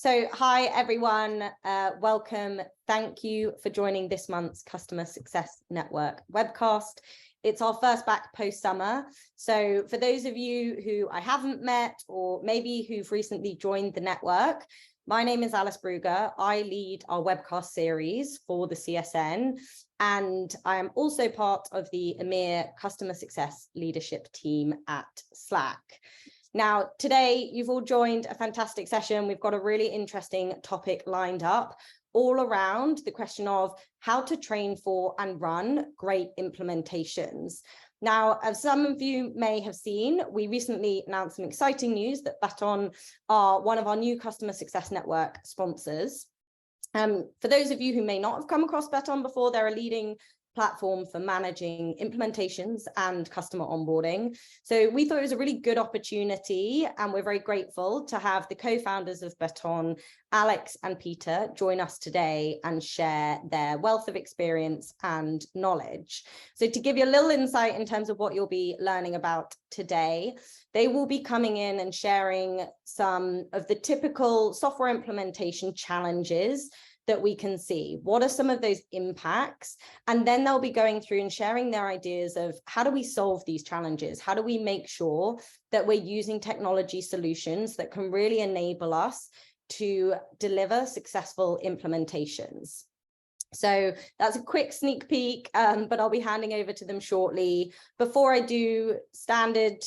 So hi, everyone. Welcome. Thank you for joining this month's Customer Success Network webcast. It's our first back post-summer. So for those of you who I haven't met or maybe who've recently joined the network, my name is Alice Brugger. I lead our webcast series for the CSN, and I am also part of the EMEA Customer Success Leadership team at Slack. Now, today, you've all joined a fantastic session. We've got a really interesting topic lined up all around the question of how to train for and run great implementations. Now, as some of you may have seen, we recently announced some exciting news that Baton are one of our new Customer Success Network sponsors. For those of you who may not have come across Baton before, they're a leading platform for managing implementations and customer onboarding. So we thought it was a really good opportunity, and we're very grateful to have the co-founders of Baton, Alex and Peter, join us today and share their wealth of experience and knowledge. So to give you a little insight in terms of what you'll be learning about today, they will be coming in and sharing some of the typical software implementation challenges that we can see. What are some of those impacts? And then they'll be going through and sharing their ideas of how do we solve these challenges? How do we make sure that we're using technology solutions that can really enable us to deliver successful implementations? So that's a quick sneak peek, but I'll be handing over to them shortly. Before I do, standard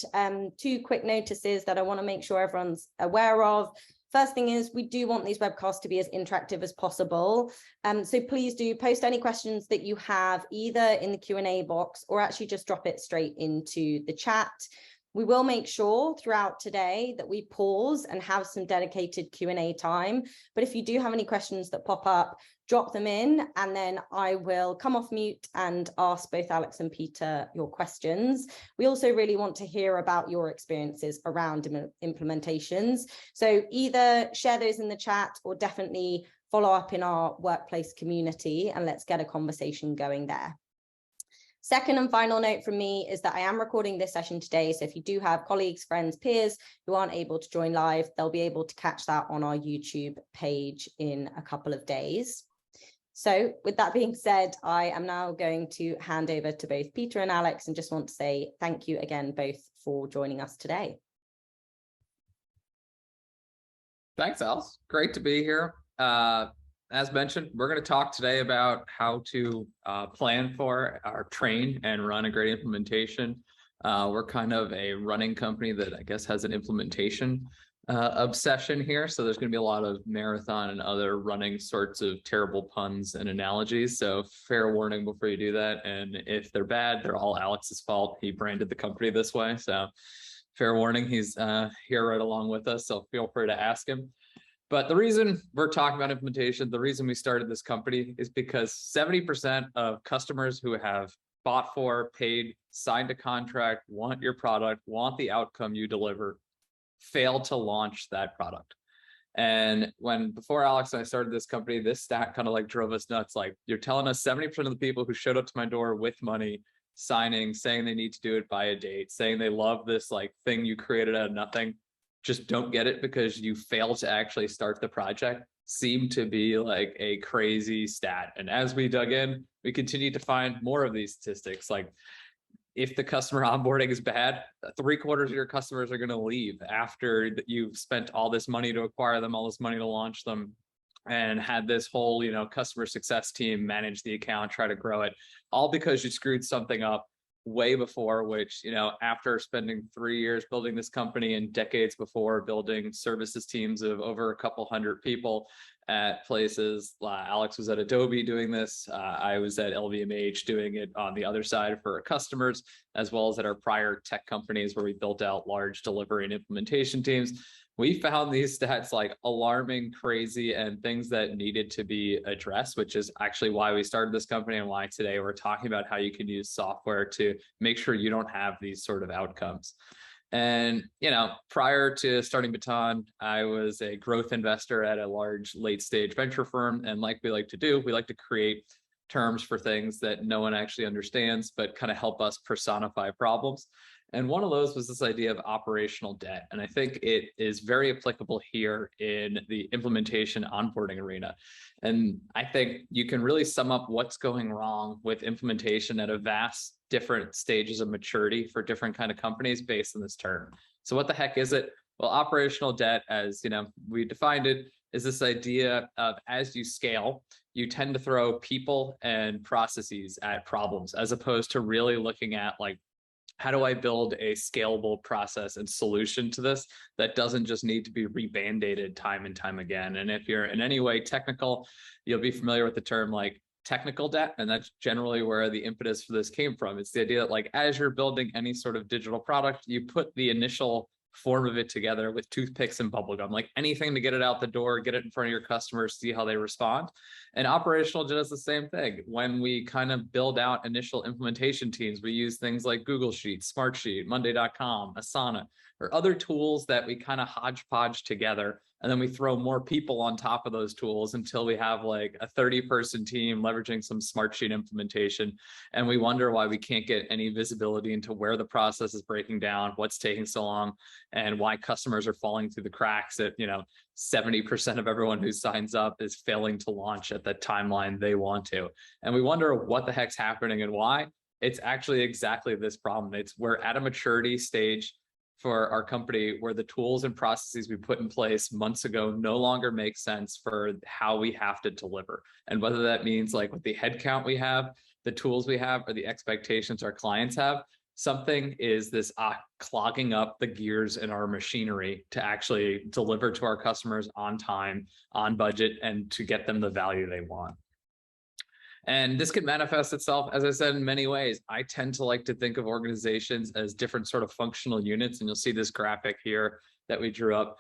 two quick notices that I want to make sure everyone's aware of. First thing is, we do want these webcasts to be as interactive as possible. So please do post any questions that you have either in the Q&A box or actually just drop it straight into the chat. We will make sure throughout today that we pause and have some dedicated Q&A time. But if you do have any questions that pop up, drop them in, and then I will come off mute and ask both Alex and Peter your questions. We also really want to hear about your experiences around implementations. So either share those in the chat or definitely follow up in our workplace community, and let's get a conversation going there. Second and final note from me is that I am recording this session today. So if you do have colleagues, friends, peers who aren't able to join live, they'll be able to catch that on our YouTube page in a couple of days. So with that being said, I am now going to hand over to both Peter and Alex, and just want to say thank you again, both, for joining us today. Thanks, Alice. Great to be here. As mentioned, we're going to talk today about how to plan for or train and run a great implementation. We're kind of a running company that I guess has an implementation obsession here. So there's going to be a lot of marathon and other running sorts of terrible puns and analogies. So fair warning before you do that. And if they're bad, they're all Alex's fault. He branded the company this way. So fair warning, he's here right along with us. So feel free to ask him. But the reason we're talking about implementation, the reason we started this company is because 70% of customers who have bought for, paid, signed a contract, want your product, want the outcome you deliver, fail to launch that product. And before Alex and I started this company, this stat kind of like drove us nuts. Like, you're telling us 70% of the people who showed up to my door with money, signing, saying they need to do it by a date, saying they love this like thing you created out of nothing, just don't get it because you fail to actually start the project, seemed to be like a crazy stat. And as we dug in, we continued to find more of these statistics. Like, if the customer onboarding is bad, 3/4 of your customers are going to leave after you've spent all this money to acquire them, all this money to launch them, and had this whole, customer success team manage the account, try to grow it, all because you screwed something up way before, which, after spending 3 years building this company and decades before building services teams of over a couple hundred people at places. Alex was at Adobe doing this. I was at LVMH doing it on the other side for our customers, as well as at our prior tech companies where we built out large delivery and implementation teams. We found these stats like alarming, crazy, and things that needed to be addressed, which is actually why we started this company and why today we're talking about how you can use software to make sure you don't have these sort of outcomes. And, prior to starting Baton, I was a growth investor at a large late stage venture firm. And like we like to do, we like to create terms for things that no one actually understands, but kind of help us personify problems. And one of those was this idea of operational debt. And I think it is very applicable here in the implementation onboarding arena. And I think you can really sum up what's going wrong with implementation at a vast different stages of maturity for different kind of companies based on this term. So what the heck is it? Well, operational debt, as we defined it, is this idea of as you scale, you tend to throw people and processes at problems as opposed to really looking at like, how do I build a scalable process and solution to this that doesn't just need to be reband-aided time and time again? And if you're in any way technical, you'll be familiar with the term like technical debt. And that's generally where the impetus for this came from. It's the idea that like, as you're building any sort of digital product, you put the initial form of it together with toothpicks and bubblegum, like anything to get it out the door, get it in front of your customers, see how they respond. And operational does the same thing. When we kind of build out initial implementation teams, we use things like Google Sheets, Smartsheet, Monday.com, Asana, or other tools that we kind of hodgepodge together. And then we throw more people on top of those tools until we have like a 30-person team leveraging some Smartsheet implementation. And we wonder why we can't get any visibility into where the process is breaking down, what's taking so long, and why customers are falling through the cracks at, 70% of everyone who signs up is failing to launch at the timeline they want to. And we wonder what the heck's happening and why. It's actually exactly this problem. We're at a maturity stage for our company where the tools and processes we put in place months ago no longer make sense for how we have to deliver. And whether that means like with the headcount we have, the tools we have, or the expectations our clients have, something is this clogging up the gears in our machinery to actually deliver to our customers on time, on budget, and to get them the value they want. And this can manifest itself, as I said, in many ways. I tend to like to think of organizations as different sort of functional units. And you'll see this graphic here that we drew up.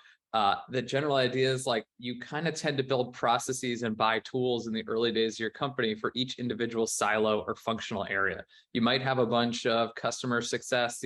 The general idea is like you kind of tend to build processes and buy tools in the early days of your company for each individual silo or functional area. You might have a bunch of customer success,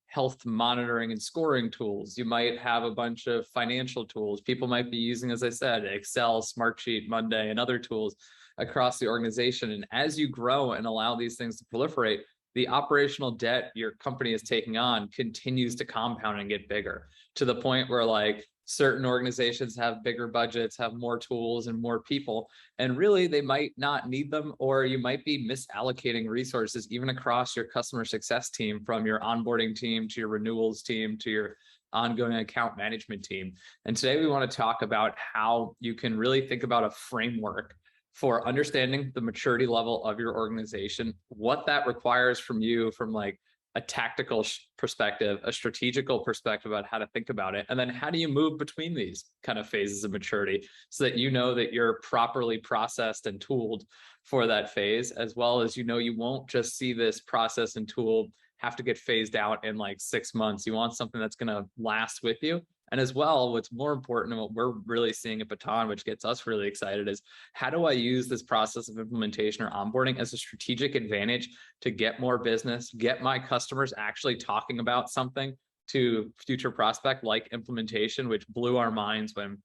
health monitoring and scoring tools. You might have a bunch of financial tools. People might be using, as I said, Excel, Smartsheet, Monday, and other tools across the organization. And as you grow and allow these things to proliferate, the operational debt your company is taking on continues to compound and get bigger to the point where like certain organizations have bigger budgets, have more tools and more people, and really they might not need them, or you might be misallocating resources even across your customer success team, from your onboarding team to your renewals team to your ongoing account management team. And today we want to talk about how you can really think about a framework for understanding the maturity level of your organization, what that requires from you from like a tactical perspective, a strategical perspective about how to think about it, and then how do you move between these kind of phases of maturity so that you know that you're properly processed and tooled for that phase, as well as you won't just see this process and tool have to get phased out in like 6 months. You want something that's going to last with you. And as well, what's more important and what we're really seeing at Baton, which gets us really excited, is how do I use this process of implementation or onboarding as a strategic advantage to get more business, get my customers actually talking about something to future prospect like implementation, which blew our minds when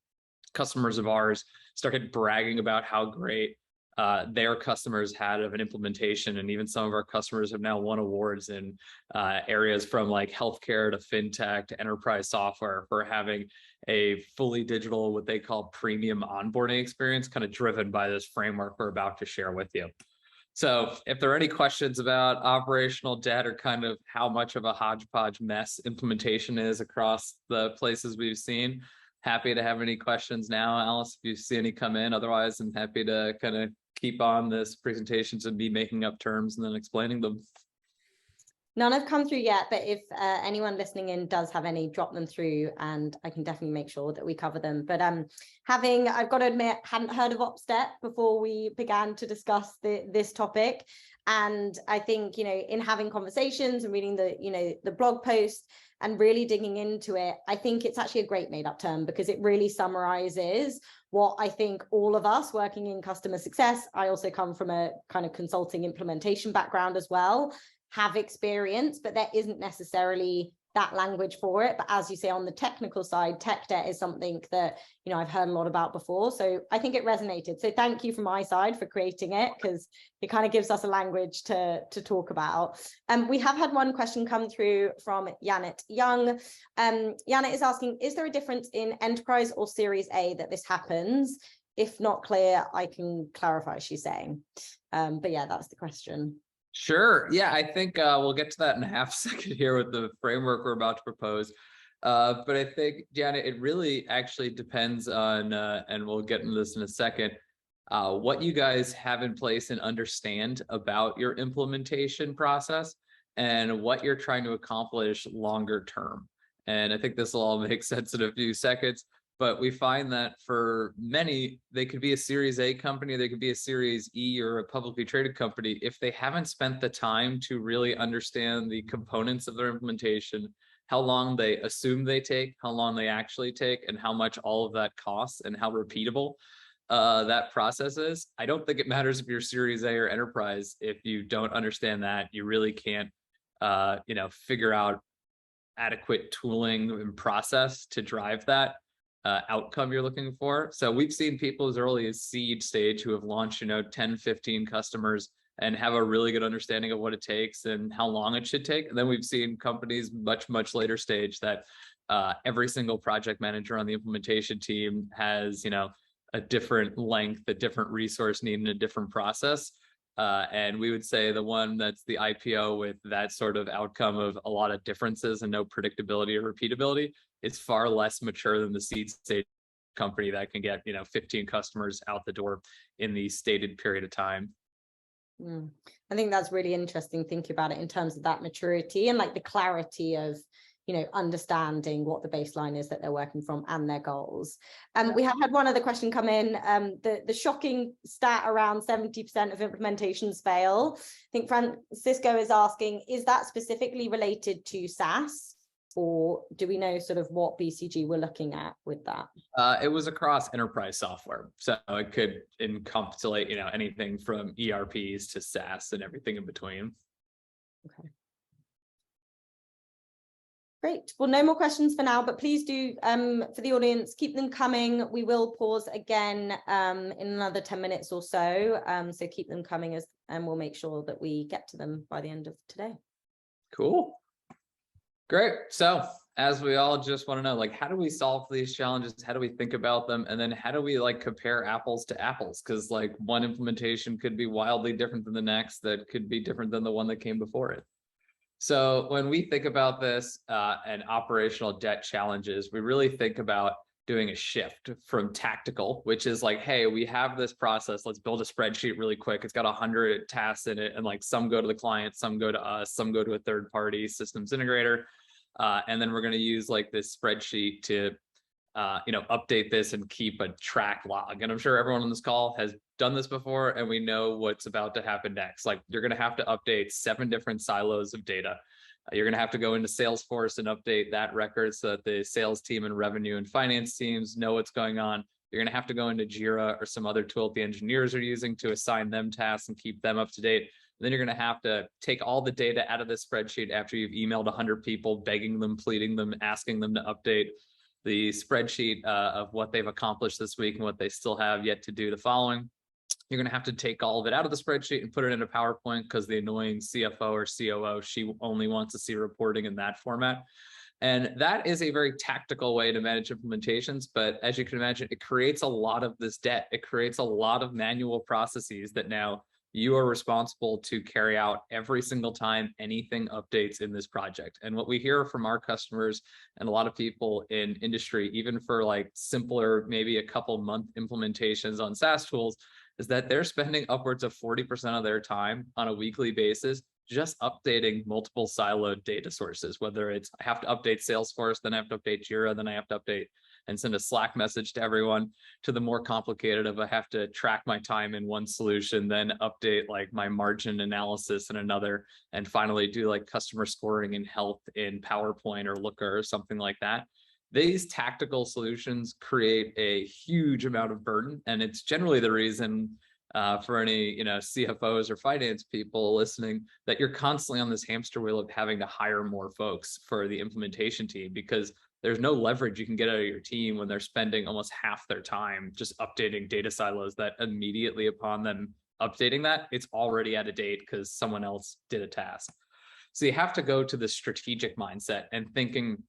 customers of ours started bragging about how great their customers had of an implementation. And even some of our customers have now won awards in areas from like healthcare to fintech to enterprise software for having a fully digital, what they call premium onboarding experience, kind of driven by this framework we're about to share with you. So if there are any questions about operational debt or kind of how much of a hodgepodge mess implementation is across the places we've seen, happy to have any questions now, Alice, if you see any come in. Otherwise, I'm happy to kind of keep on this presentation and be making up terms and then explaining them. None have come through yet, but if anyone listening in does have any, drop them through and I can definitely make sure that we cover them. But I've got to admit, hadn't heard of OpsDebt before we began to discuss this topic. And I think, in having conversations and reading the blog post and really digging into it, I think it's actually a great made up term because it really summarizes what I think all of us working in customer success, I also come from a kind of consulting implementation background as well, have experienced, but there isn't necessarily that language for it. But as you say, on the technical side, tech debt is something that, you know, I've heard a lot about before. So I think it resonated. So thank you from my side for creating it, because it kind of gives us a language to talk about. We have had one question come through from Janet Young. Janet is asking, is there a difference in enterprise or Series A that this happens? If not clear, I can clarify, she's saying. But yeah, that's the question. Sure. Yeah, I think we'll get to that in a half second here with the framework we're about to propose. But I think, Janet, it really actually depends on, and we'll get into this in a second, what you guys have in place and understand about your implementation process and what you're trying to accomplish longer term. And I think this will all make sense in a few seconds. But we find that for many, they could be a Series A company, they could be a Series E or a publicly traded company. If they haven't spent the time to really understand the components of their implementation, how long they assume they take, how long they actually take, and how much all of that costs, and how repeatable that process is, I don't think it matters if you're Series A or enterprise. If you don't understand that, you really can't, figure out adequate tooling and process to drive that outcome you're looking for. So we've seen people as early as seed stage who have launched, 10, 15 customers and have a really good understanding of what it takes and how long it should take. And then we've seen companies much, much later stage that every single project manager on the implementation team has, a different length, a different resource need, and a different process. And we would say the one that's the IPO with that sort of outcome of a lot of differences and no predictability or repeatability is far less mature than the seed stage company that can get, 15 customers out the door in the stated period of time. I think that's really interesting thinking about it in terms of that maturity and like the clarity of, understanding what the baseline is that they're working from and their goals. We have had one other question come in. The shocking stat around 70% of implementations fail. I think Francisco is asking, is that specifically related to SaaS? Or do we know sort of what BCG we're looking at with that? It was across enterprise software. So it could encapsulate, anything from ERPs to SaaS and everything in between. Okay. Great. Well, no more questions for now, but please do, for the audience, keep them coming. We will pause again in another 10 minutes or so. So keep them coming and we'll make sure that we get to them by the end of today. Cool. Great. So as we all just want to know, how do we solve these challenges? How do we think about them? And then how do we compare apples to apples? Because one implementation could be wildly different than the next, that could be different than the one that came before it. So when we think about this and operational debt challenges, we really think about doing a shift from tactical, which is hey, we have this process, let's build a spreadsheet really quick. It's got 100 tasks in it, and some go to the client, some go to us, some go to a third party systems integrator. And then we're going to use this spreadsheet to update this and keep a track log. And I'm sure everyone on this call has done this before, and we know what's about to happen next. You're going to have to update 7 different silos of data. You're going to have to go into Salesforce and update that record so that the sales team and revenue and finance teams know what's going on. You're going to have to go into Jira or some other tool that the engineers are using to assign them tasks and keep them up to date. And then you're going to have to take all the data out of the spreadsheet after you've emailed 100 people, begging them, pleading them, asking them to update the spreadsheet of what they've accomplished this week and what they still have yet to do the following. You're going to have to take all of it out of the spreadsheet and put it in a PowerPoint because the annoying CFO or COO, she only wants to see reporting in that format. And that is a very tactical way to manage implementations. But as you can imagine, it creates a lot of this debt. It creates a lot of manual processes that now you are responsible to carry out every single time anything updates in this project. And what we hear from our customers and a lot of people in industry, even for simpler, maybe a couple month implementations on SaaS tools, is that they're spending upwards of 40% of their time on a weekly basis just updating multiple siloed data sources, whether it's I have to update Salesforce, then I have to update Jira, then I have to update and send a Slack message to everyone, to the more complicated of I have to track my time in one solution, then update my margin analysis in another, and finally do customer scoring and health in PowerPoint or Looker or something like that. These tactical solutions create a huge amount of burden, and it's generally the reason for any, CFOs or finance people listening, that you're constantly on this hamster wheel of having to hire more folks for the implementation team, because there's no leverage you can get out of your team when they're spending almost half their time just updating data silos that immediately upon them updating that, it's already out of date because someone else did a task. So you have to go to the strategic mindset and thinking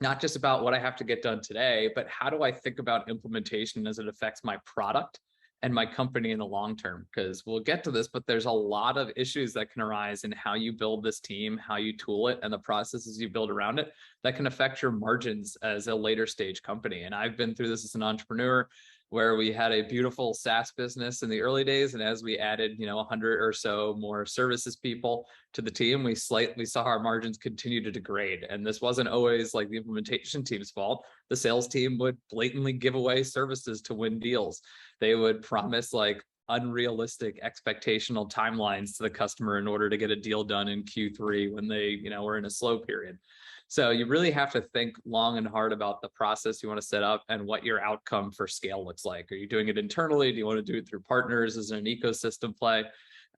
not just about what I have to get done today, but how do I think about implementation as it affects my product and my company in the long term? Because we'll get to this, but there's a lot of issues that can arise in how you build this team, how you tool it, and the processes you build around it that can affect your margins as a later stage company. And I've been through this as an entrepreneur, where we had a beautiful SaaS business in the early days. And as we added, 100 or so more services people to the team, we saw our margins continue to degrade. And this wasn't always like the implementation team's fault. The sales team would blatantly give away services to win deals. They would promise like unrealistic expectational timelines to the customer in order to get a deal done in Q3 when they, were in a slow period. So you really have to think long and hard about the process you want to set up and what your outcome for scale looks like. Are you doing it internally? Do you want to do it through partners as an ecosystem play?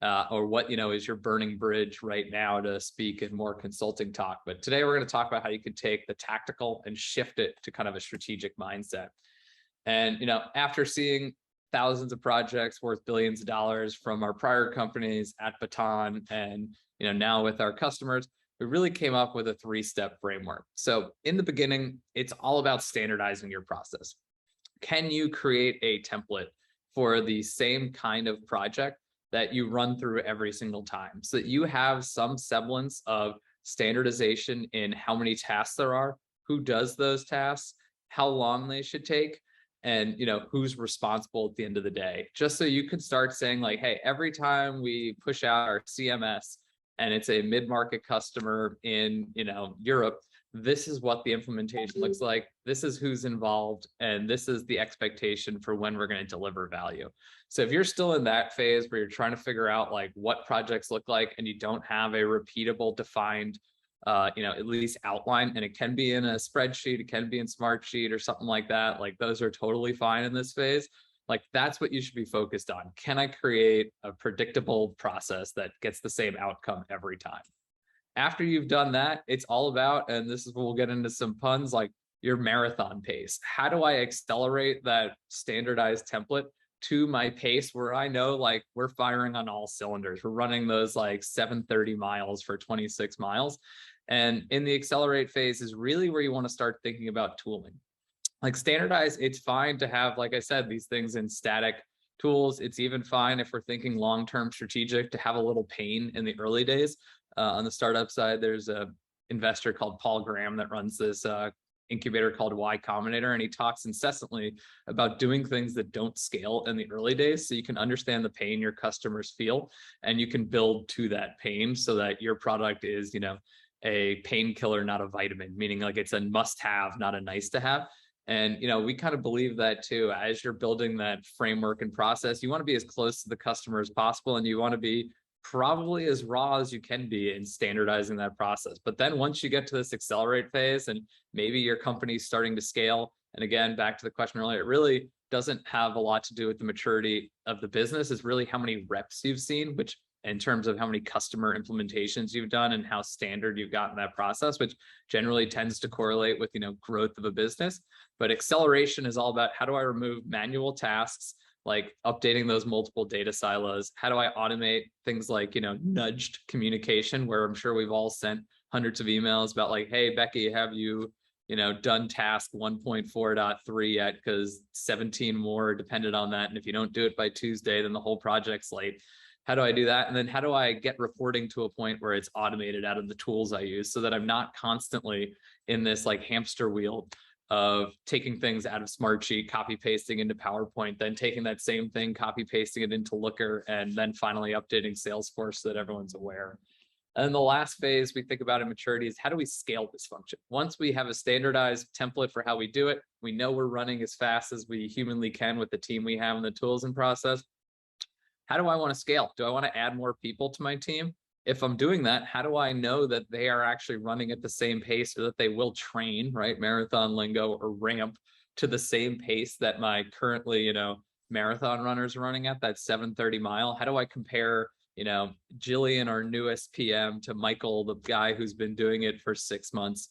Or what, is your burning bridge right now, to speak in more consulting talk? But today we're going to talk about how you can take the tactical and shift it to kind of a strategic mindset. And, after seeing thousands of projects worth billions of dollars from our prior companies at Baton and, now with our customers, we really came up with a 3-step framework. So in the beginning, it's all about standardizing your process. Can you create a template for the same kind of project that you run through every single time, so that you have some semblance of standardization in how many tasks there are, who does those tasks, how long they should take, and who's responsible at the end of the day, just so you can start saying like, hey, every time we push out our CMS and it's a mid-market customer in Europe, this is what the implementation looks like, this is who's involved, and this is the expectation for when we're going to deliver value. So if you're still in that phase where you're trying to figure out like what projects look like, and you don't have a repeatable, defined at least outline, and it can be in a spreadsheet, it can be in Smartsheet or something like that, like those are totally fine in this phase. Like that's what you should be focused on. Can I create a predictable process that gets the same outcome every time? After you've done that, it's all about, and this is where we'll get into some puns, like your marathon pace. How do I accelerate that standardized template to my pace where I know like we're firing on all cylinders? We're running those like 730 miles for 26 miles. And in the accelerate phase is really where you want to start thinking about tooling. Like standardize, it's fine to have, like I said, these things in static tools. It's even fine if we're thinking long-term strategic to have a little pain in the early days. On the startup side, there's a investor called Paul Graham that runs this incubator called Y Combinator, and he talks incessantly about doing things that don't scale in the early days, so you can understand the pain your customers feel, and you can build to that pain so that your product is, a painkiller, not a vitamin, meaning like it's a must-have, not a nice-to-have. And, we kind of believe that too. As you're building that framework and process, you want to be as close to the customer as possible, and you want to be probably as raw as you can be in standardizing that process. But then once you get to this accelerate phase and maybe your company's starting to scale, and again, back to the question earlier, it really doesn't have a lot to do with the maturity of the business. It's really how many reps you've seen, which in terms of how many customer implementations you've done and how standard you've gotten that process, which generally tends to correlate with, growth of a business. But acceleration is all about how do I remove manual tasks, like updating those multiple data silos? How do I automate things like, nudged communication, where I'm sure we've all sent hundreds of emails about like, hey, Becky, have you, done task 1.4.3 yet? Because 17 more depended on that. And if you don't do it by Tuesday, then the whole project's late. How do I do that? And then how do I get reporting to a point where it's automated out of the tools I use, so that I'm not constantly in this like hamster wheel of taking things out of Smartsheet, copy pasting into PowerPoint, then taking that same thing, copy pasting it into Looker, and then finally updating Salesforce so that everyone's aware. And the last phase we think about in maturity is how do we scale this function? Once we have a standardized template for how we do it, we know we're running as fast as we humanly can with the team we have and the tools and process. How do I want to scale? Do I want to add more people to my team? If I'm doing that, how do I know that they are actually running at the same pace, or that they will train, right, marathon lingo or ramp to the same pace that my currently, marathon runners running at that 7:30 mile? How do I compare, Jillian, our newest PM, to Michael, the guy who's been doing it for 6 months,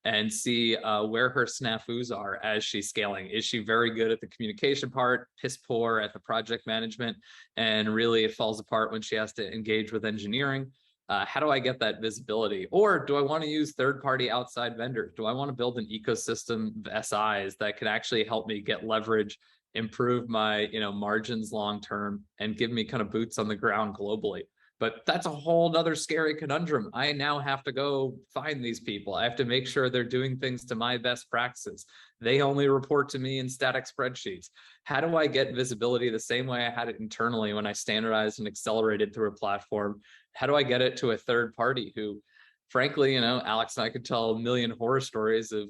and see where her snafus are as she's scaling? Is she very good at the communication part, piss poor at the project management, and really it falls apart when she has to engage with engineering? How do I get that visibility? Or do I want to use third-party outside vendors? Do I want to build an ecosystem of SIs that can actually help me get leverage, improve my margins long term, and give me kind of boots on the ground globally? But that's a whole nother scary conundrum. I now have to go find these people. I have to make sure they're doing things to my best practices. They only report to me in static spreadsheets. How do I get visibility the same way I had it internally when I standardized and accelerated through a platform? How do I get it to a third party who, frankly, Alex and I could tell a million horror stories of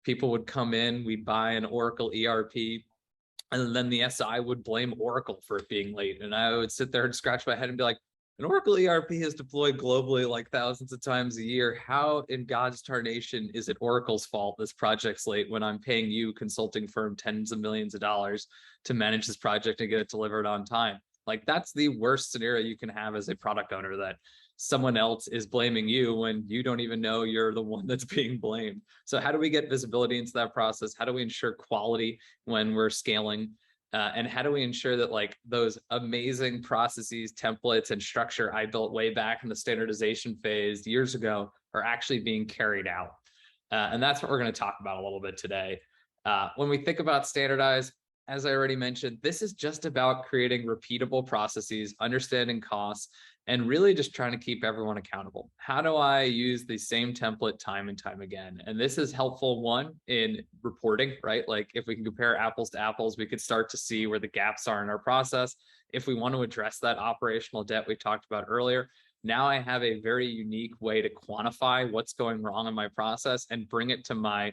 people would come in, we'd buy an Oracle ERP, and then the SI would blame Oracle for it being late. And I would sit there and scratch my head and be like, an Oracle ERP is deployed globally like thousands of times a year. How in God's tarnation is it Oracle's fault this project's late when I'm paying you, consulting firm, tens of millions of dollars to manage this project and get it delivered on time? Like, that's the worst scenario you can have as a product owner, that someone else is blaming you when you don't even know you're the one that's being blamed. So how do we get visibility into that process? How do we ensure quality when we're scaling? And how do we ensure that those amazing processes, templates, and structure I built way back in the standardization phase years ago are actually being carried out? And that's what we're going to talk about a little bit today. When we think about standardize, as I already mentioned, this is just about creating repeatable processes, understanding costs, and really just trying to keep everyone accountable. How do I use the same template time and time again? And this is helpful, one, in reporting, right? Like, if we can compare apples to apples, we could start to see where the gaps are in our process. If we want to address that operational debt we talked about earlier, now I have a very unique way to quantify what's going wrong in my process and bring it to my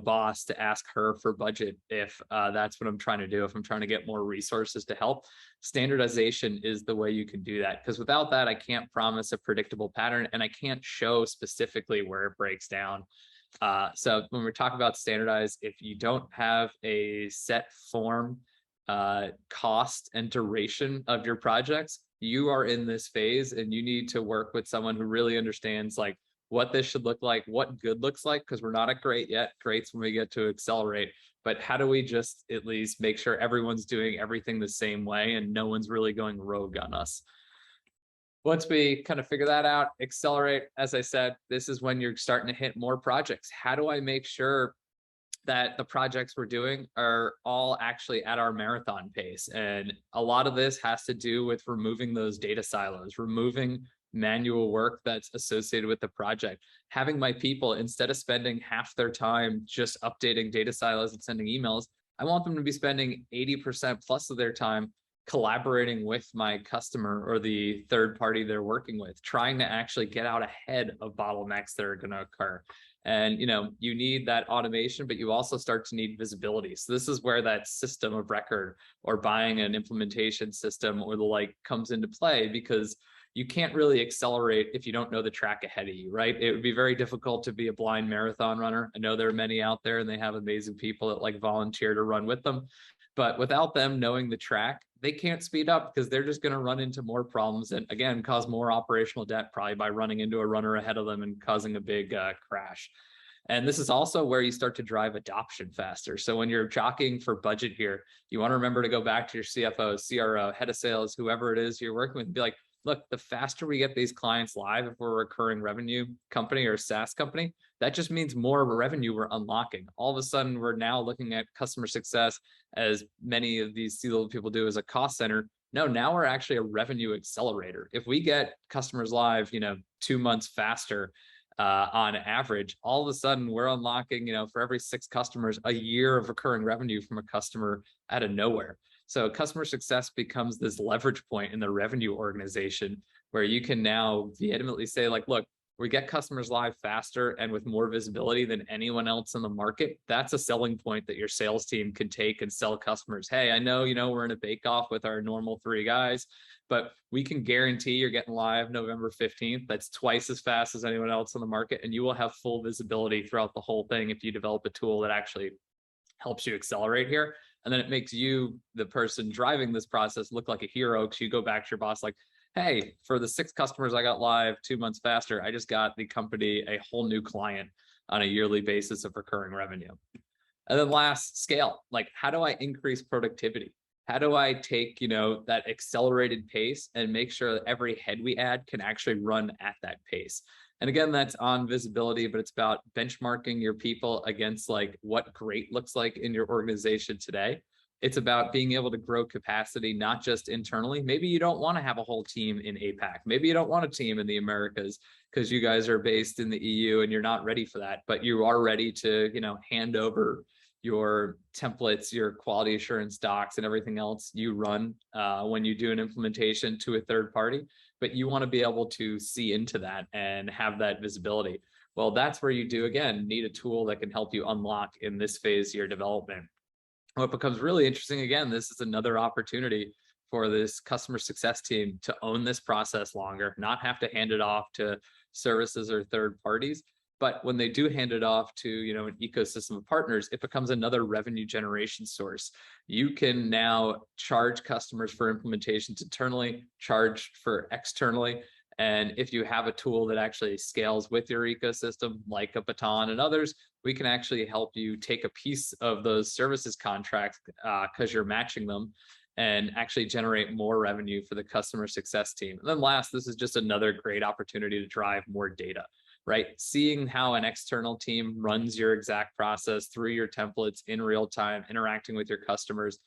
boss to ask her for budget if that's what I'm trying to do, if I'm trying to get more resources to help. Standardization is the way you can do that, because without that, I can't promise a predictable pattern and I can't show specifically where it breaks down. So when we're talking about standardize, if you don't have a set form, cost, and duration of your projects, you are in this phase and you need to work with someone who really understands what this should look like, what good looks like, because we're not at great yet. Great's when we get to accelerate. But how do we just at least make sure everyone's doing everything the same way and no one's really going rogue on us? Once we kind of figure that out, accelerate, as I said, this is when you're starting to hit more projects. How do I make sure that the projects we're doing are all actually at our marathon pace? And a lot of this has to do with removing those data silos, removing manual work that's associated with the project. Having my people, instead of spending half their time just updating data silos and sending emails, I want them to be spending 80% plus of their time collaborating with my customer or the third party they're working with, trying to actually get out ahead of bottlenecks that are going to occur. And you need that automation, but you also start to need visibility. So this is where that system of record or buying an implementation system or the like comes into play, because you can't really accelerate if you don't know the track ahead of you, right? It would be very difficult to be a blind marathon runner. I know there are many out there and they have amazing people that volunteer to run with them, but without them knowing the track, they can't speed up because they're just going to run into more problems and, again, cause more operational debt probably by running into a runner ahead of them and causing a big crash. And this is also where you start to drive adoption faster. So when you're jockeying for budget here, you want to remember to go back to your CFO, CRO, head of sales, whoever it is you're working with, and be like, look, the faster we get these clients live, if we're a recurring revenue company or a SaaS company, that just means more revenue we're unlocking. All of a sudden, we're now looking at customer success, as many of these C-level people do, as a cost center. No, now we're actually a revenue accelerator. If we get customers live, 2 months faster on average, all of a sudden we're unlocking, for every 6 customers, a year of recurring revenue from a customer out of nowhere. So customer success becomes this leverage point in the revenue organization where you can now vehemently say, look, we get customers live faster and with more visibility than anyone else in the market. That's a selling point that your sales team can take and sell customers. Hey, I know, we're in a bake-off with our normal 3 guys, but we can guarantee you're getting live November 15th. That's twice as fast as anyone else on the market. And you will have full visibility throughout the whole thing if you develop a tool that actually helps you accelerate here. And then it makes you, the person driving this process, look like a hero, because you go back to your boss like, hey, for the 6 customers I got live 2 months faster, I just got the company a whole new client on a yearly basis of recurring revenue. And then last, scale. Like, how do I increase productivity? How do I take, that accelerated pace and make sure that every head we add can actually run at that pace? And again, that's on visibility, but it's about benchmarking your people against like what great looks like in your organization today. It's about being able to grow capacity, not just internally. Maybe you don't want to have a whole team in APAC. Maybe you don't want a team in the Americas because you guys are based in the EU and you're not ready for that, but you are ready to, hand over your templates, your quality assurance docs, and everything else you run when you do an implementation to a third party. But you want to be able to see into that and have that visibility. Well, that's where you do, again, need a tool that can help you unlock in this phase of your development. What becomes really interesting, again, this is another opportunity for this customer success team to own this process longer, not have to hand it off to services or third parties. But when they do hand it off to, an ecosystem of partners, it becomes another revenue generation source. You can now charge customers for implementations internally, charge for externally. And if you have a tool that actually scales with your ecosystem, like a Baton and others, we can actually help you take a piece of those services contracts because you're matching them and actually generate more revenue for the customer success team. And then last, this is just another great opportunity to drive more data. Right? Seeing how an external team runs your exact process through your templates in real time, interacting with your customers,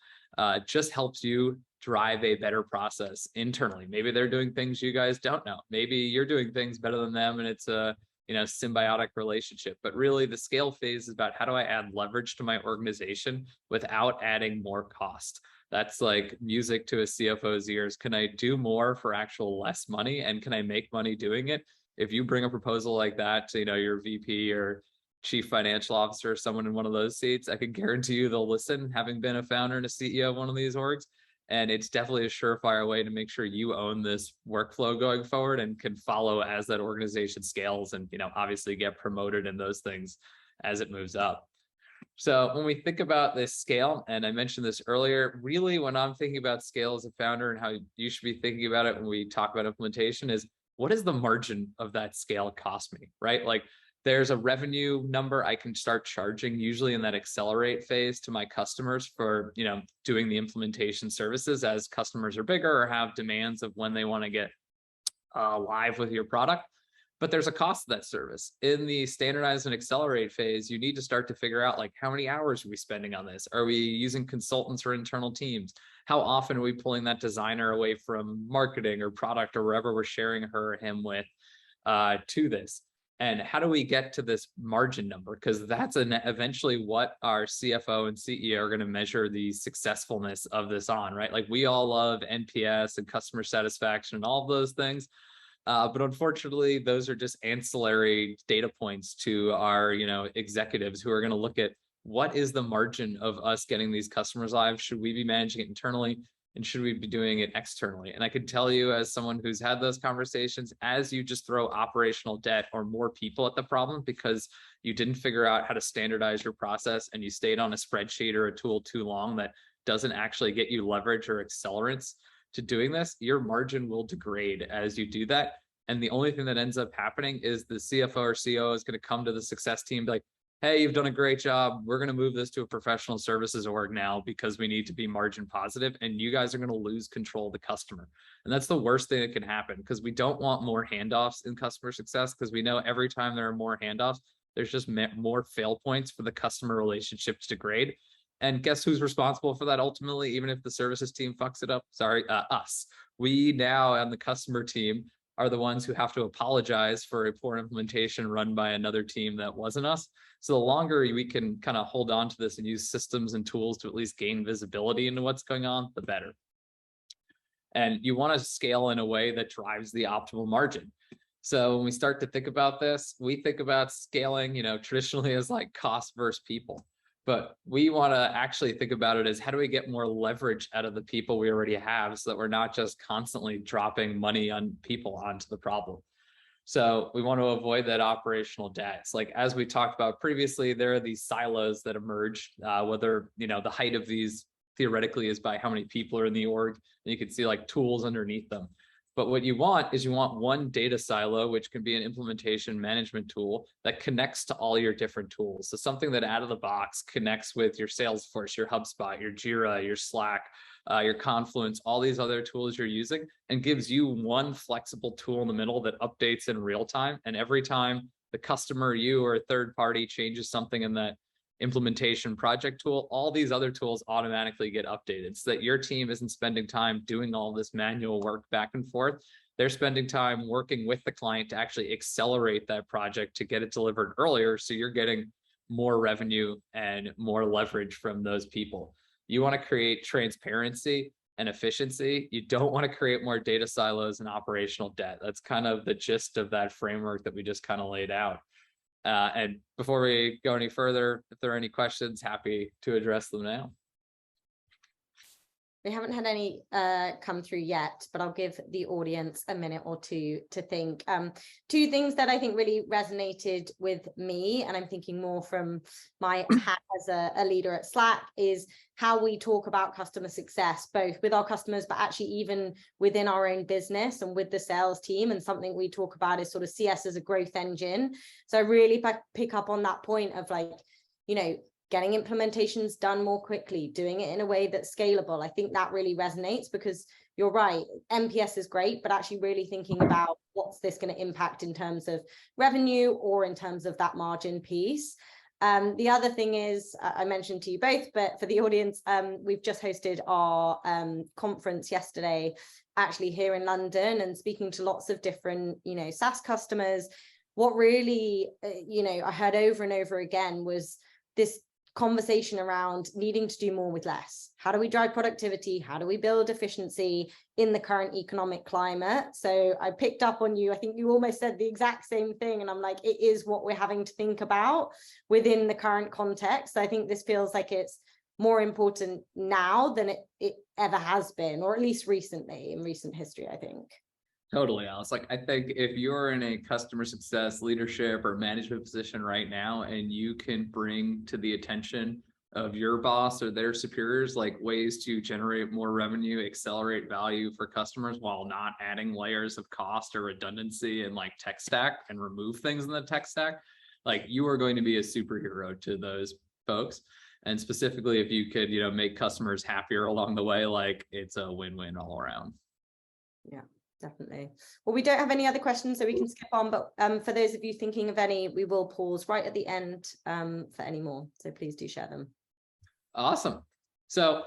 just helps you drive a better process internally. Maybe they're doing things you guys don't know. Maybe you're doing things better than them and it's a symbiotic relationship. But really the scale phase is about how do I add leverage to my organization without adding more cost. That's like music to a CFO's ears. Can I do more for actual less money? And can I make money doing it? If you bring a proposal like that to, your VP or chief financial officer, or someone in one of those seats, I can guarantee you they'll listen, having been a founder and a CEO of one of these orgs. And it's definitely a surefire way to make sure you own this workflow going forward and can follow as that organization scales and, obviously get promoted in those things as it moves up. So when we think about this scale, and I mentioned this earlier, really when I'm thinking about scale as a founder and how you should be thinking about it when we talk about implementation is, what is the margin of that scale cost me, right? Like there's a revenue number I can start charging usually in that accelerate phase to my customers for, doing the implementation services as customers are bigger or have demands of when they want to get live with your product. But there's a cost to that service. In the standardize and accelerate phase, you need to start to figure out like how many hours are we spending on this? Are we using consultants or internal teams? How often are we pulling that designer away from marketing or product or wherever we're sharing her or him with to this? And how do we get to this margin number? Because that's eventually what our CFO and CEO are going to measure the successfulness of this on, right? Like we all love NPS and customer satisfaction and all of those things. But unfortunately, those are just ancillary data points to our, executives who are going to look at what is the margin of us getting these customers live? Should we be managing it internally? And should we be doing it externally? And I can tell you as someone who's had those conversations, as you just throw operational debt or more people at the problem because you didn't figure out how to standardize your process and you stayed on a spreadsheet or a tool too long that doesn't actually get you leverage or accelerants to doing this, your margin will degrade as you do that. And the only thing that ends up happening is the CFO or CEO is going to come to the success team, be like, hey, you've done a great job. We're going to move this to a professional services org now because we need to be margin positive, and you guys are going to lose control of the customer. And that's the worst thing that can happen because we don't want more handoffs in customer success because we know every time there are more handoffs, there's just more fail points for the customer relationship to degrade. And guess who's responsible for that ultimately, even if the services team fucks it up? Sorry, us. We now on the customer team are the ones who have to apologize for a poor implementation run by another team that wasn't us. So the longer we can kind of hold on to this and use systems and tools to at least gain visibility into what's going on, the better. And you want to scale in a way that drives the optimal margin. So when we start to think about this, we think about scaling, traditionally as like cost versus people. But we want to actually think about it as how do we get more leverage out of the people we already have so that we're not just constantly dropping money on people onto the problem. So we want to avoid that operational debt. It's like, as we talked about previously, there are these silos that emerge, whether, the height of these theoretically is by how many people are in the org, and you can see like tools underneath them. But what you want is one data silo, which can be an implementation management tool that connects to all your different tools. So something that out of the box connects with your Salesforce, your HubSpot, your Jira, your Slack, your Confluence, all these other tools you're using, and gives you one flexible tool in the middle that updates in real time. And every time the customer, you, or a third party changes something in that implementation project tool, all these other tools automatically get updated, so that your team isn't spending time doing all this manual work back and forth. They're spending time working with the client to actually accelerate that project to get it delivered earlier, so you're getting more revenue and more leverage from those people. You want to create transparency and efficiency. You don't want to create more data silos and operational debt. That's kind of the gist of that framework that we just kind of laid out. And before we go any further, if there are any questions, happy to address them now. We haven't had any come through yet, but I'll give the audience a minute or two to think. Two things that I think really resonated with me, and I'm thinking more from my hat as a leader at Slack, is how we talk about customer success, both with our customers, but actually even within our own business and with the sales team. And something we talk about is sort of CS as a growth engine. So I really pick up on that point of like, getting implementations done more quickly, doing it in a way that's scalable. I think that really resonates, because you're right, NPS is great, but actually really thinking about what's this going to impact in terms of revenue or in terms of that margin piece. The other thing is, I mentioned to you both, but for the audience, we've just hosted our conference yesterday, actually here in London, and speaking to lots of different, SaaS customers. What really, I heard over and over again was this conversation around needing to do more with less. How do we drive productivity? How do we build efficiency in the current economic climate? So I picked up on you. I think you almost said the exact same thing. And I'm like, it is what we're having to think about within the current context. I think this feels like it's more important now than it ever has been, or at least recently, in recent history, I think. Totally, Alice. Like, I think if you're in a customer success leadership or management position right now, and you can bring to the attention of your boss or their superiors, like ways to generate more revenue, accelerate value for customers while not adding layers of cost or redundancy and like tech stack, and remove things in the tech stack, like you are going to be a superhero to those folks. And specifically, if you could, make customers happier along the way, like it's a win-win all around. Yeah. Definitely. Well, we don't have any other questions, so we can skip on, but for those of you thinking of any, we will pause right at the end for any more. So please do share them. Awesome. So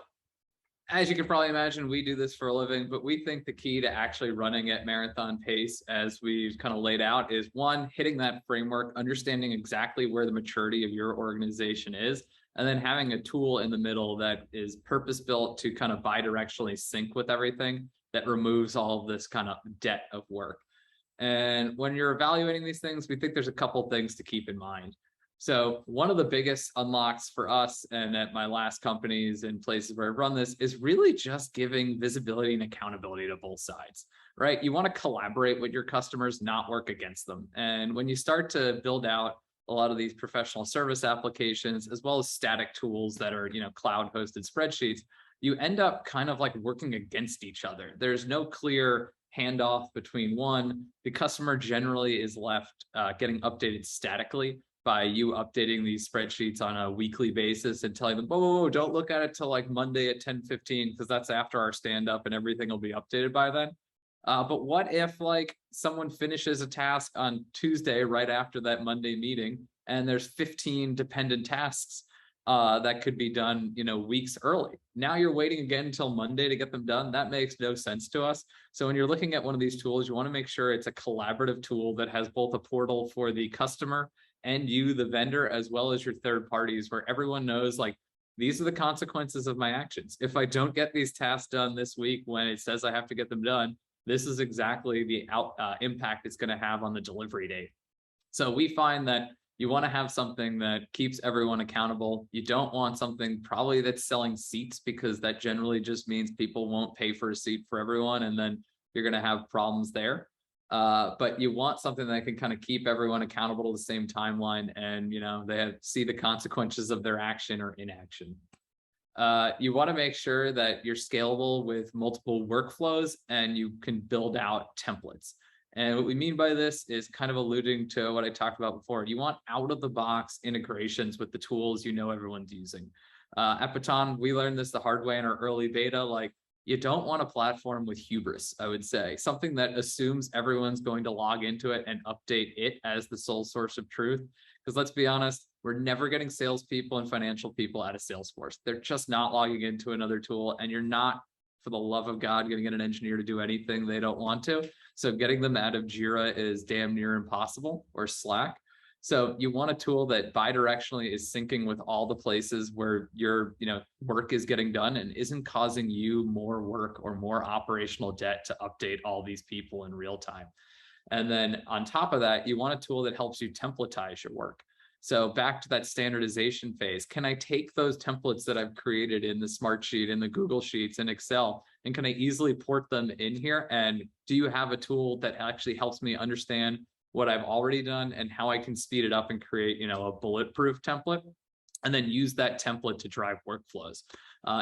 as you can probably imagine, we do this for a living, but we think the key to actually running at marathon pace, as we've kind of laid out, is one, hitting that framework, understanding exactly where the maturity of your organization is, and then having a tool in the middle that is purpose-built to kind of bidirectionally sync with everything, that removes all of this kind of debt of work. And when you're evaluating these things, we think there's a couple things to keep in mind. So one of the biggest unlocks for us, and at my last companies and places where I've run this, is really just giving visibility and accountability to both sides, right? You want to collaborate with your customers, not work against them. And when you start to build out a lot of these professional service applications, as well as static tools that are, cloud hosted spreadsheets, you end up kind of like working against each other. There's no clear handoff between one. The customer generally is left getting updated statically by you updating these spreadsheets on a weekly basis and telling them, whoa, don't look at it till like Monday at 10:15, because that's after our stand up and everything will be updated by then. But what if like someone finishes a task on Tuesday right after that Monday meeting, and there's 15 dependent tasks that could be done, weeks early. Now you're waiting again until Monday to get them done. That makes no sense to us. So when you're looking at one of these tools, you want to make sure it's a collaborative tool that has both a portal for the customer and you, the vendor, as well as your third parties, where everyone knows, like, these are the consequences of my actions. If I don't get these tasks done this week when it says I have to get them done, this is exactly the impact it's going to have on the delivery date. So we find that you want to have something that keeps everyone accountable. You don't want something probably that's selling seats, because that generally just means people won't pay for a seat for everyone, and then you're going to have problems there. But you want something that can kind of keep everyone accountable to the same timeline, and they see the consequences of their action or inaction. You want to make sure that you're scalable with multiple workflows and you can build out templates. And what we mean by this is kind of alluding to what I talked about before. You want out of the box integrations with the tools everyone's using. At Baton, we learned this the hard way in our early beta. Like, you don't want a platform with hubris, I would say. Something that assumes everyone's going to log into it and update it as the sole source of truth. Because let's be honest, we're never getting salespeople and financial people out of Salesforce. They're just not logging into another tool, and you're not, for the love of God, going to get an engineer to do anything they don't want to. So getting them out of Jira is damn near impossible, or Slack. So you want a tool that bidirectionally is syncing with all the places where your work is getting done and isn't causing you more work or more operational debt to update all these people in real time. And then on top of that, you want a tool that helps you templatize your work. So back to that standardization phase, can I take those templates that I've created in the Smartsheet, in the Google Sheets, in Excel, and can I easily port them in here? And do you have a tool that actually helps me understand what I've already done and how I can speed it up and create, a bulletproof template, and then use that template to drive workflows?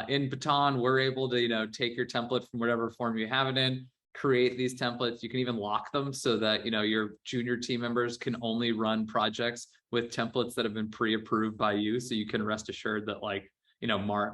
In Baton, we're able to, take your template from whatever form you have it in, create these templates. You can even lock them so that, your junior team members can only run projects with templates that have been pre-approved by you. So you can rest assured that, like,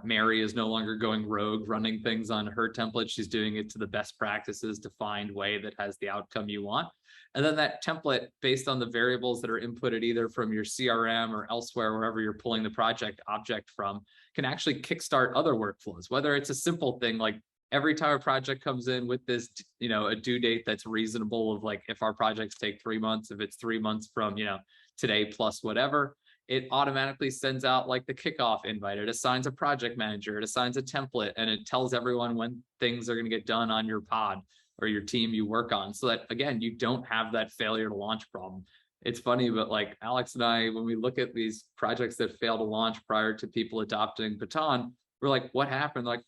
Mary is no longer going rogue, running things on her template. She's doing it to the best practices, defined way that has the outcome you want. And then that template, based on the variables that are inputted either from your CRM or elsewhere, wherever you're pulling the project object from, can actually kickstart other workflows, whether it's a simple thing like every time a project comes in with this, a due date that's reasonable, of like, if our projects take 3 months, if it's 3 months from, today plus whatever, it automatically sends out like the kickoff invite. It assigns a project manager, it assigns a template, and it tells everyone when things are going to get done on your pod or your team you work on, so that, again, you don't have that failure to launch problem. It's funny, but like Alex and I, when we look at these projects that fail to launch prior to people adopting Baton, we're like, what happened? Like,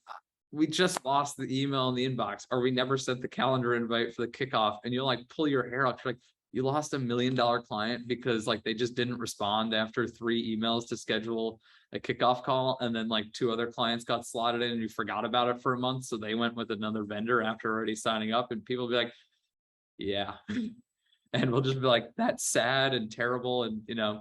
we just lost the email in the inbox, or we never sent the calendar invite for the kickoff. And you'll like pull your hair out. You're like, you lost $1 million client because like they just didn't respond after 3 emails to schedule a kickoff call. And then like 2 other clients got slotted in and you forgot about it for a month. So they went with another vendor after already signing up, and people will be like, yeah. And we'll just be like, that's sad and terrible. And,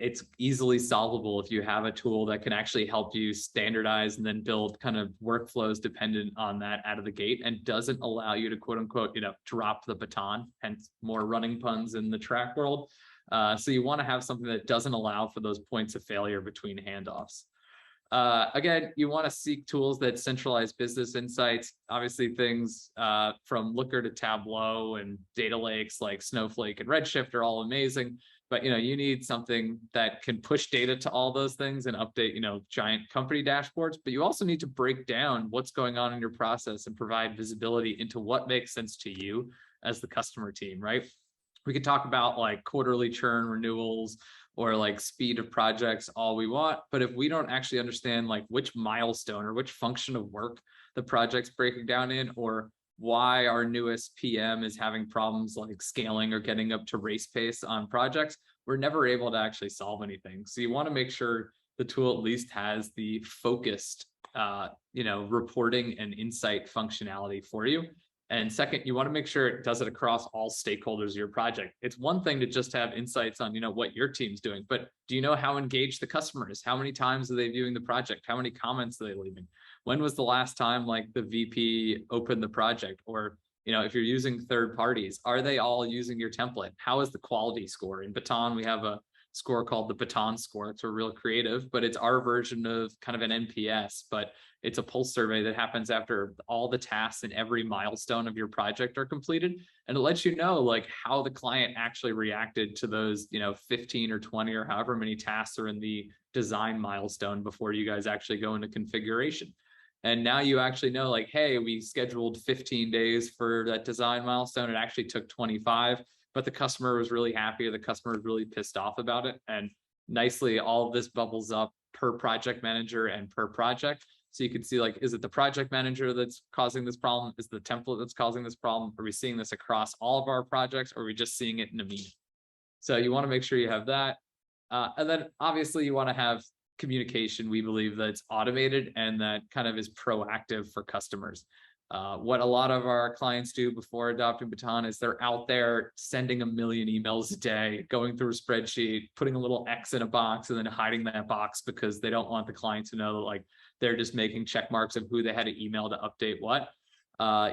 it's easily solvable if you have a tool that can actually help you standardize and then build kind of workflows dependent on that out of the gate, and doesn't allow you to, quote unquote, drop the baton, hence more running puns in the track world. So you want to have something that doesn't allow for those points of failure between handoffs. Again, you want to seek tools that centralize business insights. Obviously, things from Looker to Tableau and data lakes like Snowflake and Redshift are all amazing. But you need something that can push data to all those things and update, giant company dashboards. But you also need to break down what's going on in your process and provide visibility into what makes sense to you as the customer team, right? We could talk about like quarterly churn renewals or like speed of projects all we want, but if we don't actually understand like which milestone or which function of work the project's breaking down in, or why our newest PM is having problems like scaling or getting up to race pace on projects, we're never able to actually solve anything. So you want to make sure the tool at least has the focused, reporting and insight functionality for you. And second, you want to make sure it does it across all stakeholders of your project. It's one thing to just have insights on, what your team's doing, but do you know how engaged the customer is? How many times are they viewing the project? How many comments are they leaving? When was the last time like the VP opened the project? Or, if you're using third parties, are they all using your template? How is the quality score? In Baton, we have a score called the Baton score. It's a real creative, but it's our version of kind of an NPS, but it's a pulse survey that happens after all the tasks and every milestone of your project are completed. And it lets you know like how the client actually reacted to those, 15 or 20 or however many tasks are in the design milestone before you guys actually go into configuration. And now you actually know like, hey, we scheduled 15 days for that design milestone. It actually took 25, but the customer was really happy, or the customer was really pissed off about it. And nicely, all of this bubbles up per project manager and per project. So you can see, like, is it the project manager that's causing this problem? Is the template that's causing this problem? Are we seeing this across all of our projects? Or are we just seeing it in a meeting? So you want to make sure you have that. And then obviously you want to have communication, we believe, that's automated and that kind of is proactive for customers. What a lot of our clients do before adopting Baton is they're out there sending a million emails a day, going through a spreadsheet, putting a little X in a box and then hiding that box because they don't want the client to know that, like, they're just making check marks of who they had to email to update what.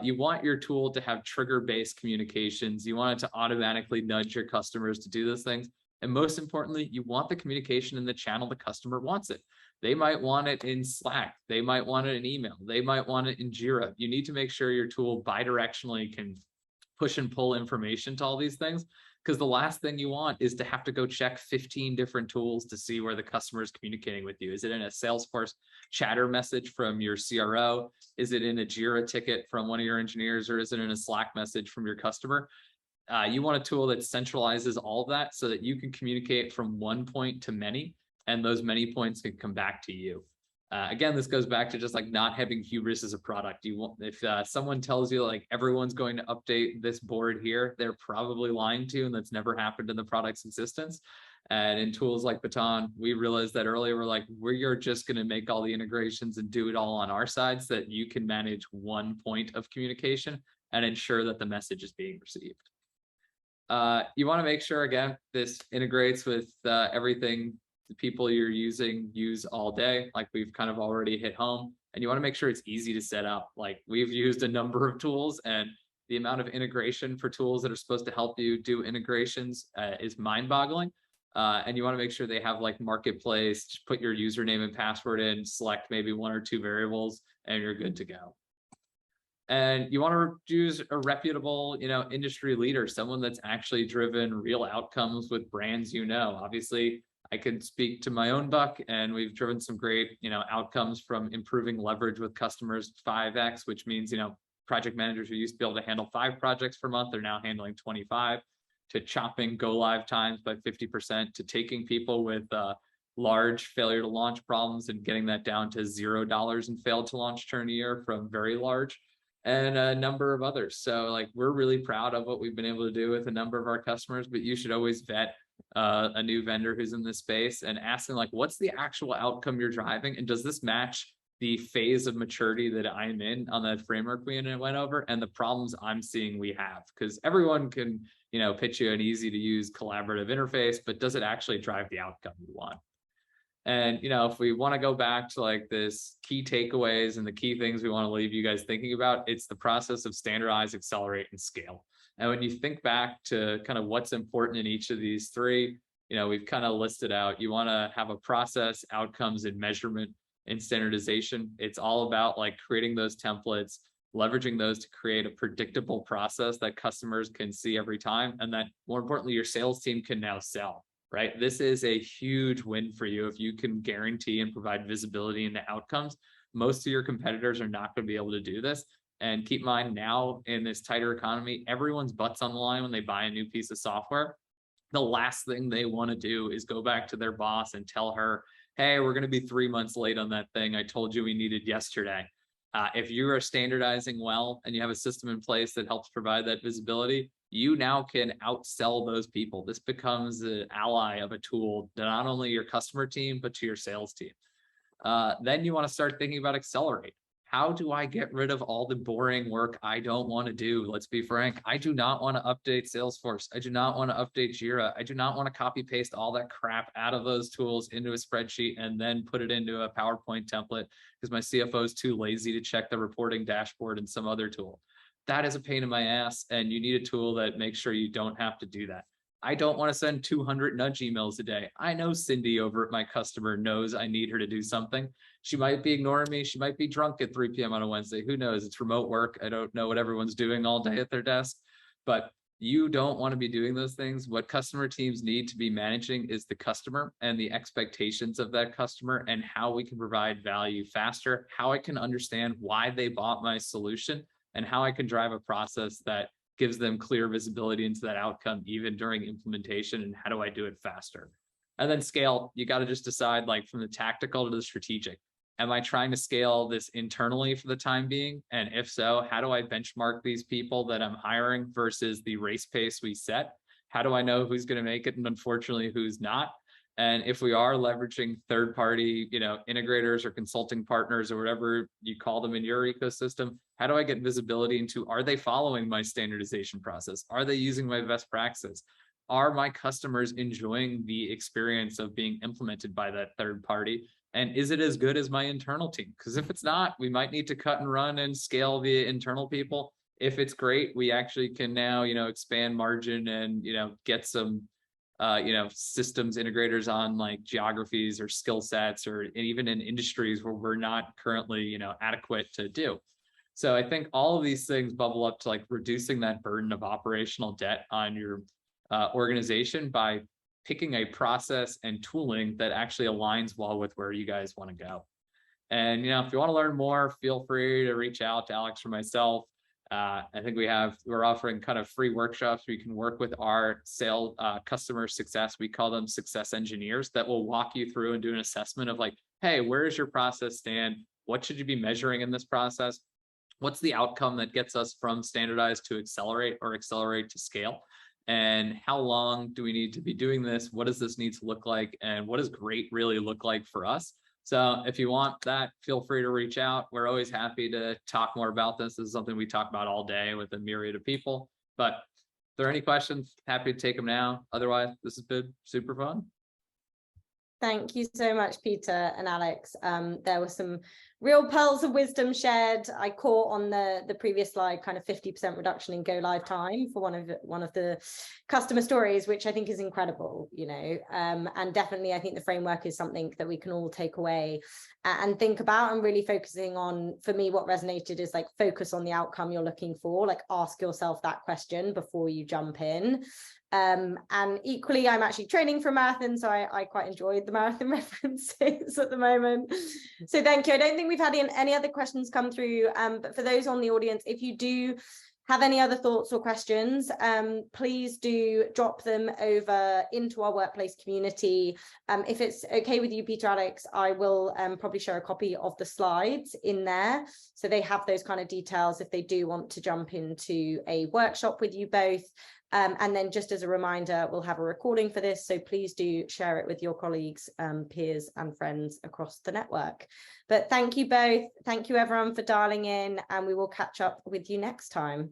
You want your tool to have trigger-based communications. You want it to automatically nudge your customers to do those things. And most importantly, you want the communication in the channel the customer wants it. They might want it in Slack. They might want it in email. They might want it in Jira. You need to make sure your tool bidirectionally can push and pull information to all these things, because the last thing you want is to have to go check 15 different tools to see where the customer is communicating with you. Is it in a Salesforce chatter message from your CRO? Is it in a Jira ticket from one of your engineers? Or is it in a Slack message from your customer? You want a tool that centralizes all of that so that you can communicate from one point to many, and those many points can come back to you. Again, this goes back to just like not having hubris as a product. You want, if someone tells you like everyone's going to update this board here, they're probably lying to you, and that's never happened in the product's existence. And in tools like Baton, we realized that earlier. We're like, we're just going to make all the integrations and do it all on our side so that you can manage one point of communication and ensure that the message is being received. You want to make sure, again, this integrates with everything the people you're using use all day, like we've kind of already hit home. And you want to make sure it's easy to set up. Like, we've used a number of tools, and the amount of integration for tools that are supposed to help you do integrations is mind-boggling. And you want to make sure they have like marketplace, just put your username and password in, select maybe 1 or 2 variables, and you're good to go. And you want to use a reputable, industry leader, someone that's actually driven real outcomes with brands. Obviously, I can speak to my own buck, and we've driven some great, outcomes from improving leverage with customers 5x, which means, project managers who used to be able to handle 5 projects per month are now handling 25, to chopping go live times by 50%, to taking people with large failure to launch problems and getting that down to $0 in failed to launch churn a year from very large, and a number of others. So like, we're really proud of what we've been able to do with a number of our customers, but you should always vet a new vendor who's in this space and ask them, like, what's the actual outcome you're driving? And does this match the phase of maturity that I'm in on that framework we went over and the problems I'm seeing we have? Because everyone can, pitch you an easy to use collaborative interface, but does it actually drive the outcome you want? And, if we want to go back to like this key takeaways and the key things we want to leave you guys thinking about, it's the process of standardize, accelerate, and scale. And when you think back to kind of what's important in each of these 3, we've kind of listed out, you want to have a process, outcomes, and measurement and standardization. It's all about like creating those templates, leveraging those to create a predictable process that customers can see every time. And that, more importantly, your sales team can now sell. Right? This is a huge win for you if you can guarantee and provide visibility into outcomes. Most of your competitors are not going to be able to do this. And keep in mind, now in this tighter economy, everyone's butts on the line when they buy a new piece of software. The last thing they want to do is go back to their boss and tell her, hey, we're going to be 3 months late on that thing I told you we needed yesterday. If you are standardizing well and you have a system in place that helps provide that visibility, you now can outsell those people. This becomes an ally of a tool to not only your customer team, but to your sales team. Then you want to start thinking about accelerate. How do I get rid of all the boring work I don't want to do? Let's be frank. I do not want to update Salesforce. I do not want to update Jira. I do not want to copy paste all that crap out of those tools into a spreadsheet and then put it into a PowerPoint template because my CFO is too lazy to check the reporting dashboard in some other tool. That is a pain in my ass, and you need a tool that makes sure you don't have to do that. I don't want to send 200 nudge emails a day. I know Cindy over at my customer knows I need her to do something. She might be ignoring me. She might be drunk at 3 p.m. on a Wednesday. Who knows? It's remote work. I don't know what everyone's doing all day at their desk, but you don't want to be doing those things. What customer teams need to be managing is the customer and the expectations of that customer and how we can provide value faster, how I can understand why they bought my solution, and how I can drive a process that gives them clear visibility into that outcome, even during implementation, and how do I do it faster? And then scale, you got to just decide, like, from the tactical to the strategic. Am I trying to scale this internally for the time being? And if so, how do I benchmark these people that I'm hiring versus the race pace we set? How do I know who's going to make it and unfortunately who's not? And if we are leveraging third-party, integrators or consulting partners or whatever you call them in your ecosystem, how do I get visibility into, are they following my standardization process? Are they using my best practices? Are my customers enjoying the experience of being implemented by that third party? And is it as good as my internal team? Because if it's not, we might need to cut and run and scale the internal people. If it's great, we actually can now, expand margin and, get some systems integrators on like geographies or skill sets, or even in industries where we're not currently, adequate to do. So I think all of these things bubble up to like reducing that burden of operational debt on your organization by picking a process and tooling that actually aligns well with where you guys want to go. And, if you want to learn more, feel free to reach out to Alex or myself. I think we're offering kind of free workshops where you can work with our customer success. We call them success engineers that will walk you through and do an assessment of like, hey, where does your process stand? What should you be measuring in this process? What's the outcome that gets us from standardized to accelerate or accelerate to scale? And how long do we need to be doing this? What does this need to look like? And what does great really look like for us? So if you want that, feel free to reach out. We're always happy to talk more about this. This is something we talk about all day with a myriad of people. But if there are any questions, happy to take them now. Otherwise, this has been super fun. Thank you so much, Peter and Alex. There were some real pearls of wisdom shared. I caught on the previous slide kind of 50% reduction in go live time for one of the customer stories, which I think is incredible, and definitely I think the framework is something that we can all take away and think about, and really focusing on, for me, what resonated is like focus on the outcome you're looking for, like ask yourself that question before you jump in. And equally, I'm actually training for a marathon, so I quite enjoyed the marathon references at the moment. So thank you. I don't think we've had any other questions come through, but for those on the audience, if you do have any other thoughts or questions, please do drop them over into our workplace community. If it's okay with you, Peter, Alex, I will probably share a copy of the slides in there, so they have those kind of details if they do want to jump into a workshop with you both. And then just as a reminder, we'll have a recording for this, so please do share it with your colleagues, peers and friends across the network. But thank you both. Thank you everyone for dialing in, and we will catch up with you next time.